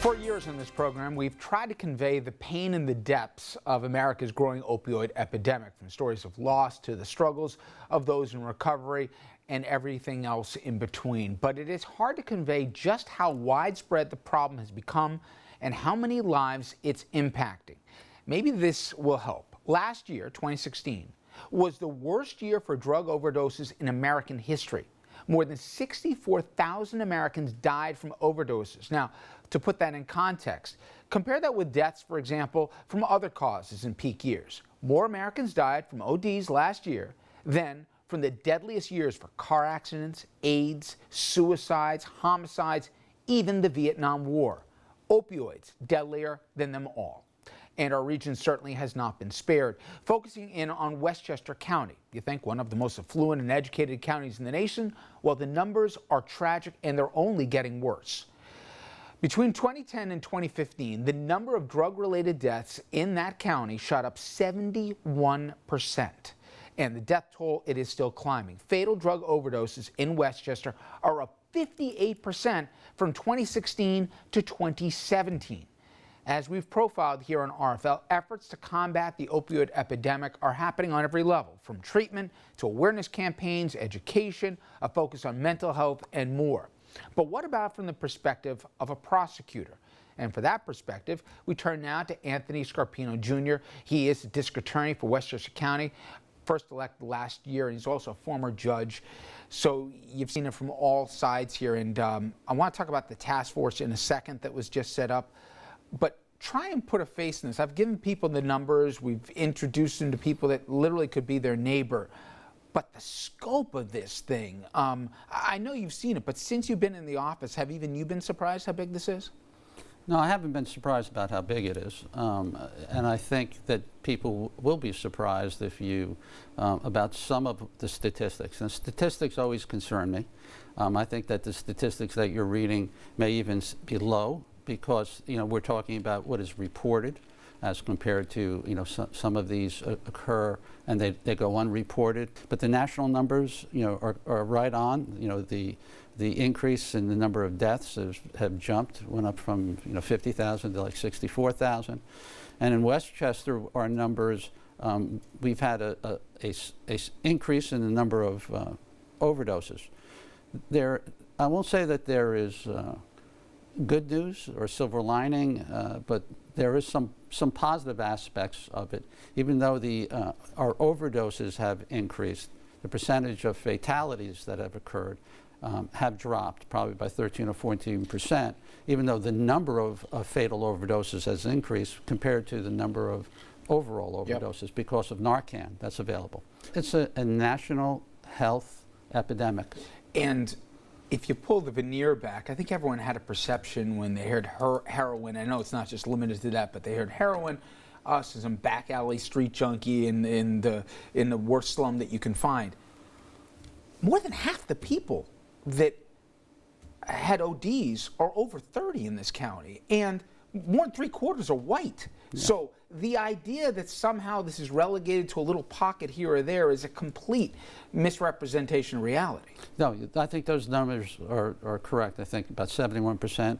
For years in this program, we've tried to convey the pain and the depths of America's growing opioid epidemic, from stories of loss to the struggles of those in recovery and everything else in between. But it is hard to convey just how widespread the problem has become and how many lives it's impacting. Maybe this will help. Last year, 2016, was the worst year for drug overdoses in American history. More than 64,000 Americans died from overdoses. Now, to put that in context, compare that with deaths, for example, from other causes in peak years. More Americans died from ODs last year than from the deadliest years for car accidents, AIDS, suicides, homicides, even the Vietnam War. Opioids deadlier than them all. And our region certainly has not been spared. Focusing in on Westchester County, you think one of the most affluent and educated counties in the nation? Well, the numbers are tragic and they're only getting worse. Between 2010 and 2015, the number of drug-related deaths in that county shot up 71%. And the death toll, it is still climbing. Fatal drug overdoses in Westchester are up 58% from 2016 to 2017. As we've profiled here on RFL, efforts to combat the opioid epidemic are happening on every level, from treatment to awareness campaigns, education, a focus on mental health, and more. But what about from the perspective of a prosecutor? And for that perspective, we turn now to Anthony Scarpino, Jr. He is the district attorney for Westchester County, first elected last year, and he's also a former judge. So you've seen it from all sides here, and I want to talk about the task force in a second that was just set up. But try and put a face in this. I've given people the numbers. We've introduced them to people that literally could be their neighbor. But the scope of this thing, I know you've seen it, but since you've been in the office, have even you been surprised how big this is? No, I haven't been surprised about how big it is. And I think that people will be surprised if you, about some of the statistics. And statistics always concern me. I think that the statistics that you're reading may even be low, because we're talking about what is reported as compared to some of these occur and they go unreported. But the national numbers are right on. The increase in the number of deaths have jumped, went up from 50,000 to like 64,000. And in Westchester, our numbers, we've had a increase in the number of overdoses. I won't say that there is good news or silver lining, but there is some positive aspects of it. Even though our overdoses have increased, the percentage of fatalities that have occurred have dropped probably by 13 or 14%, even though the number of fatal overdoses has increased compared to the number of overall overdoses because of Narcan that's available. It's a national health epidemic. And if you pull the veneer back, I think everyone had a perception when they heard heroin. I know it's not just limited to that, but they heard heroin, us as some back alley street junkie in the worst slum that you can find. More than half the people that had ODs are over 30 in this county, and more than 3/4 are white. Yeah. So the idea that somehow this is relegated to a little pocket here or there is a complete misrepresentation of reality. No, I think those numbers are correct. I think about 71%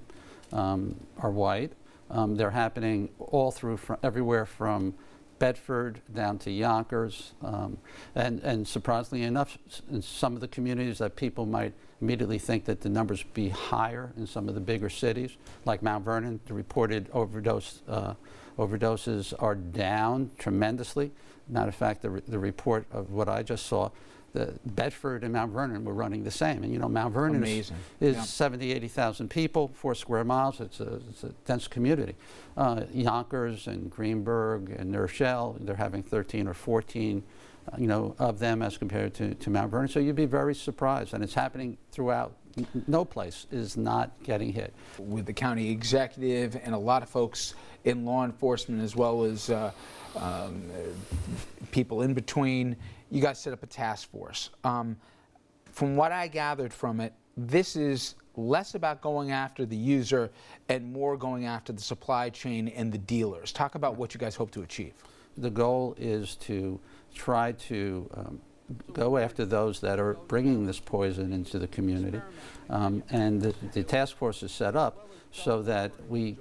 are white. They're happening all through, everywhere from Bedford down to Yonkers. And surprisingly enough, in some of the communities that people might immediately think that the numbers be higher in some of the bigger cities, like Mount Vernon, the reported overdoses are down tremendously. Matter of fact, the report of what I just saw, the Bedford and Mount Vernon were running the same. And Mount Vernon is 70, 80,000 people, 4 square miles. It's a dense community. Yonkers and Greenberg and New Rochelle, they're having 13 or 14 of them as compared to Mount Vernon. So you'd be very surprised, and it's happening throughout. No place is not getting hit. With the county executive and a lot of folks in law enforcement, as well as people in between, you guys set up a task force. From what I gathered from it, this is less about going after the user and more going after the supply chain and the dealers. Talk about what you guys hope to achieve. The goal is to try to go after those that are bringing this poison into the community. And the task force is set up so that we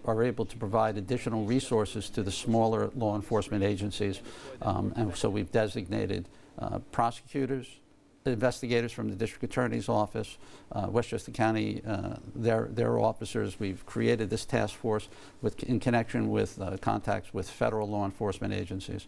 are able to provide additional resources to the smaller law enforcement agencies. And so we've designated prosecutors, investigators from the district attorney's office, Westchester County, their officers. We've created this task force in connection with contacts with federal law enforcement agencies.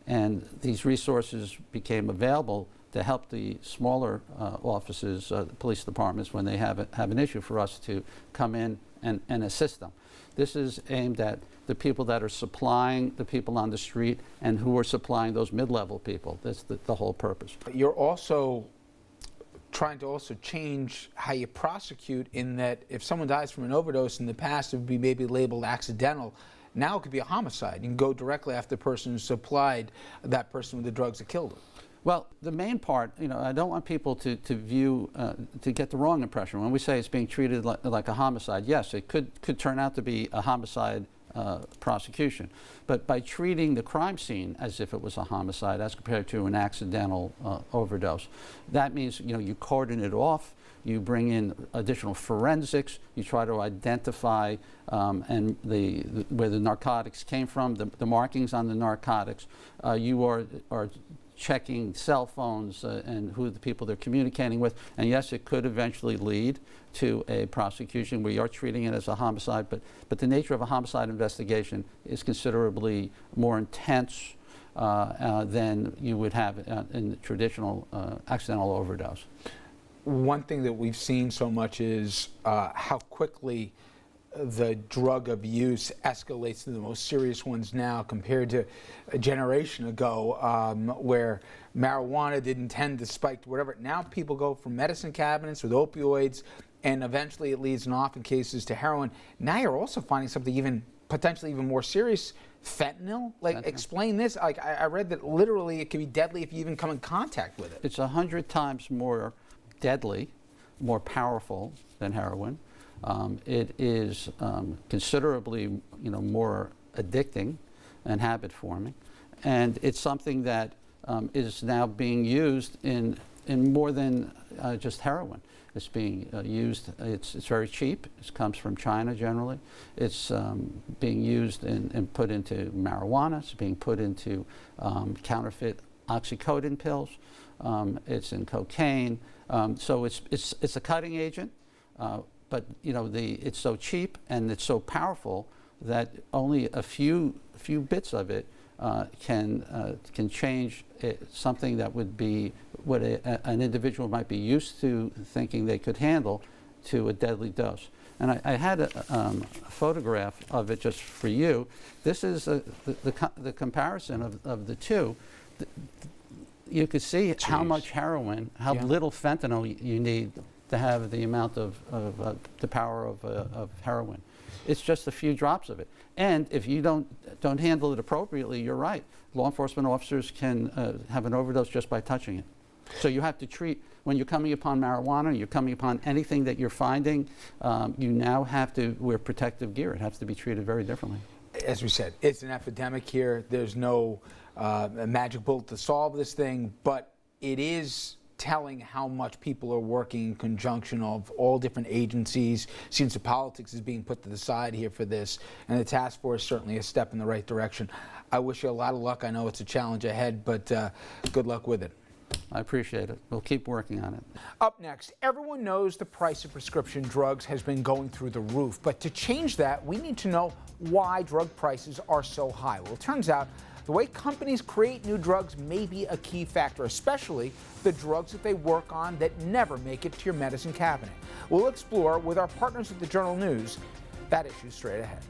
And these resources became available to help the smaller offices, the police departments, when they have an issue, for us to come in and assist them. This is aimed at the people that are supplying the people on the street and who are supplying those mid-level people. That's the whole purpose. You're also trying to change how you prosecute, in that if someone dies from an overdose, in the past it would be maybe labeled accidental. Now it could be a homicide. You can go directly after the person who supplied that person with the drugs that killed them. Well, the main part, I don't want people to view, to get the wrong impression. When we say it's being treated like a homicide, yes, it could turn out to be a homicide prosecution. But by treating the crime scene as if it was a homicide as compared to an accidental overdose, that means, you cordon it off, you bring in additional forensics, you try to identify and where the narcotics came from, the markings on the narcotics. You are checking cell phones and who the people they're communicating with. And yes, it could eventually lead to a prosecution. We are treating it as a homicide, but the nature of a homicide investigation is considerably more intense than you would have in the traditional accidental overdose. One thing that we've seen so much is how quickly the drug abuse escalates to the most serious ones now, compared to a generation ago, where marijuana didn't tend to spike to whatever. Now people go from medicine cabinets with opioids, and eventually it leads in often cases to heroin. Now you're also finding something potentially even more serious, fentanyl. Fentanyl. Explain this. I read that literally it can be deadly if you even come in contact with it. It's 100 times more deadly, more powerful than heroin. It is considerably, more addicting and habit-forming, and it's something that is now being used in more than just heroin. It's being used. It's very cheap. It comes from China generally. It's being used and put into marijuana. It's being put into counterfeit oxycodone pills. It's in cocaine. So it's a cutting agent. But it's so cheap and it's so powerful that only a few bits of it can change something that would be what an individual might be used to thinking they could handle, to a deadly dose. And I had a photograph of it just for you. This is the comparison of the two. You could see how much heroin, how little fentanyl you need to have the amount of the power of heroin. It's just a few drops of it. And if you don't handle it appropriately, you're right. Law enforcement officers can have an overdose just by touching it. So you have to treat, when you're coming upon marijuana, you're coming upon anything that you're finding, you now have to wear protective gear. It has to be treated very differently. As we said, it's an epidemic here. There's no magic bullet to solve this thing, but it is telling how much people are working in conjunction of all different agencies. Seems the politics is being put to the side here for this, and the task force is certainly a step in the right direction. I wish you a lot of luck. I know it's a challenge ahead, but good luck with it. I appreciate it. We'll keep working on it. Up next, everyone knows the price of prescription drugs has been going through the roof, but to change that, we need to know why drug prices are so high. Well, it turns out the way companies create new drugs may be a key factor, especially the drugs that they work on that never make it to your medicine cabinet. We'll explore with our partners at the Journal News that issue straight ahead.